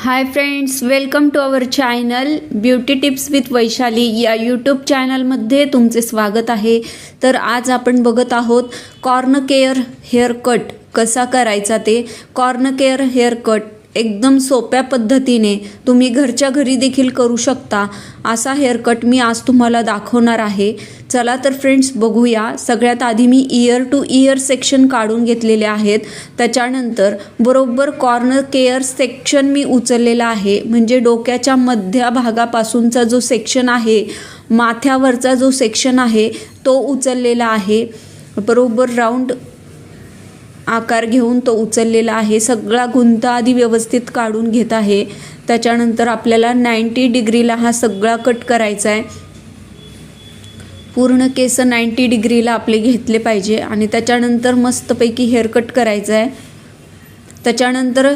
High friends, welcome to our channel beauty tips with Vaishali या YouTube चॅनलमध्ये तुमचे स्वागत आहे। तर आज आपण बघत आहोत कॉर्न केअर हेअर कट कसा करायचा। ते कॉर्न केअर हेअर कट एकदम सोप्या पद्धतीने तुम्ही घरच्या घरी देखील करू शकता असा हेअर कट मी आज तुम्हाला दाखवणार आहे। चला तर फ्रेंड्स बघूया। सगळ्यात आधी मी इयर टू इयर सेक्शन काढून घेतलेले आहेत। त्याच्यानंतर बरोबर कॉर्नर केअर सेक्शन मी उचललेला आहे, म्हणजे डोक्याच्या मध्य भागापासूनचा जो सेक्शन आहे, माथ्यावरचा जो सेक्शन आहे तो उचललेला आहे। बरोबर राऊंड आकार घेऊन तो उचललेला आहे। सगळा गुंता आधी व्यवस्थित काढून घेत आहे। त्याच्यानंतर आपल्याला 90 डिग्रीला हा सगळा कट करायचा आहे। पूर्ण केस 90 डिग्रीला आपले घेतले पाहिजे आणि त्याच्यानंतर मस्तपैकी हेअर कट करायचा आहे। त्याच्यानंतर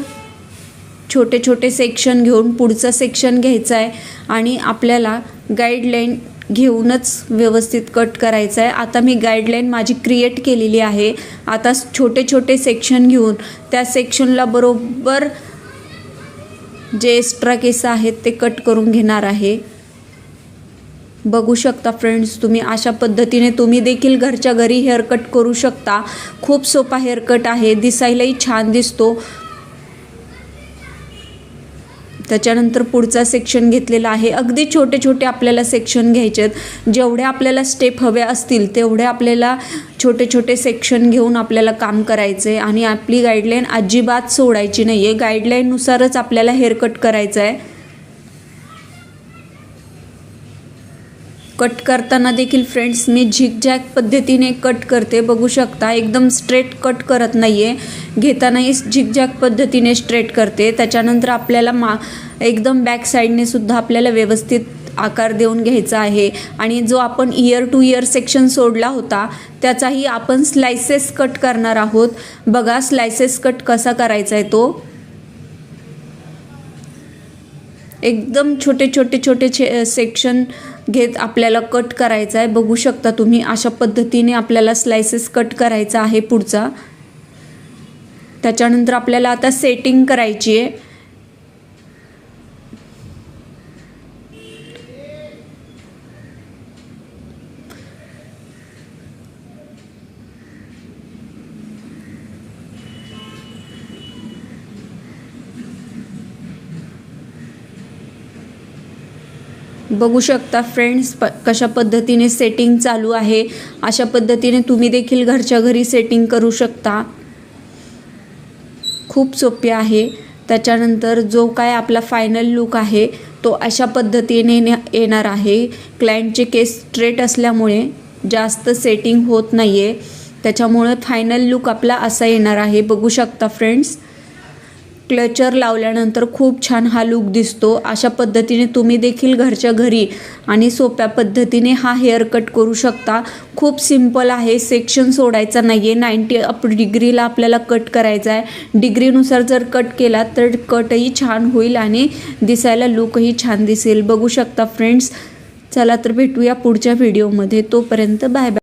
छोटे छोटे सेक्शन घेऊन पुढचा सेक्शन घ्यायचा आहे आणि आपल्याला गाईडलाईन घेऊनच व्यवस्थित कट करायचा आहे। आता मी गाईडलाईन माझी क्रिएट केलेली आहे। आता छोटे छोटे सेक्शन घेऊन त्या सेक्शनला बरोबर जे एक्स्ट्रा केस आहेत ते कट करून घेणार आहे। बघू शकता फ्रेंड्स, तुम्ही अशा पद्धतीने तुम्ही देखील घरच्या घरी हेअर कट करू शकता। खूप सोपा हेअर कट आहे, दिसायलाही छान दिसतो। त्याच्यानंतर पुढचा सेक्शन घेतलेला आहे। अगदी छोटे छोटे आपल्याला सेक्शन घ्यायचे आहेत। जेवढे आपल्याला स्टेप हवे असतील तेवढे आपल्याला छोटे छोटे सेक्शन घेऊन आपल्याला काम करायचे आणि आपली गाईडलाईन अजिबात सोडायची नाही आहे। गाईडलाईननुसारच आपल्याला हेअर कट करायचं आहे। कट करताना देखील फ्रेंड्स मी झिगझॅग पद्धतीने कट करते। बघू शकता, एकदम स्ट्रेट कट करत नाही आहे, घेतानाही झिगझॅग पद्धतीने स्ट्रेट करते। त्याच्यानंतर आपल्याला एकदम बॅक साईडने सुद्धा आपल्याला व्यवस्थित आकार देऊन घ्यायचा आहे आणि जो आपण इयर टू इयर सेक्शन सोडला होता त्याचाही आपण स्लाइसेस कट करणार आहोत। बघा स्लाइसेस कट कसा करायचा आहे तो। एकदम छोटे छोटे छोटे सेक्शन घेत आपल्याला कट करायचा आहे। बघू शकता तुम्ही, अशा पद्धतीने आपल्याला स्लाइसेस कट करायचा आहे पुढचा। त्याच्यानंतर आपल्याला आता सेटिंग करायची आहे। बघू शकता फ्रेंड्स कशा पद्धतीने सेटिंग चालू आहे। अशा पद्धतीने तुम्ही देखील घरच्या घरी सेटिंग करू शकता। खूप सोपे आहे। त्याच्यानंतर जो काय आपला फायनल लुक आहे तो अशा पद्धतीने येणार आहे। क्लायंटचे केस स्ट्रेट असल्यामुळे जास्त सेटिंग होत नाही आहे, त्याच्यामुळे फायनल लुक आपला असा येणार आहे। बघू शकता फ्रेंड्स, क्लचर लावल्यानंतर खूप छान हा लुक दिसतो। अशा पद्धतीने तुम्ही देखील घरच्या घरी आणि सोप्या पद्धतीने हा हेअर कट करू शकता। खूप सिंपल आहे, सेक्शन सोडायचा नाही आहे। 90 डिग्रीला आपल्याला कट करायचा आहे। डिग्रीनुसार जर कट केला तर कटही छान होईल आणि दिसायला लुकही छान दिसेल। बघू शकता फ्रेंड्स, चला तर भेटूया पुढच्या व्हिडिओमध्ये। तोपर्यंत बाय बाय।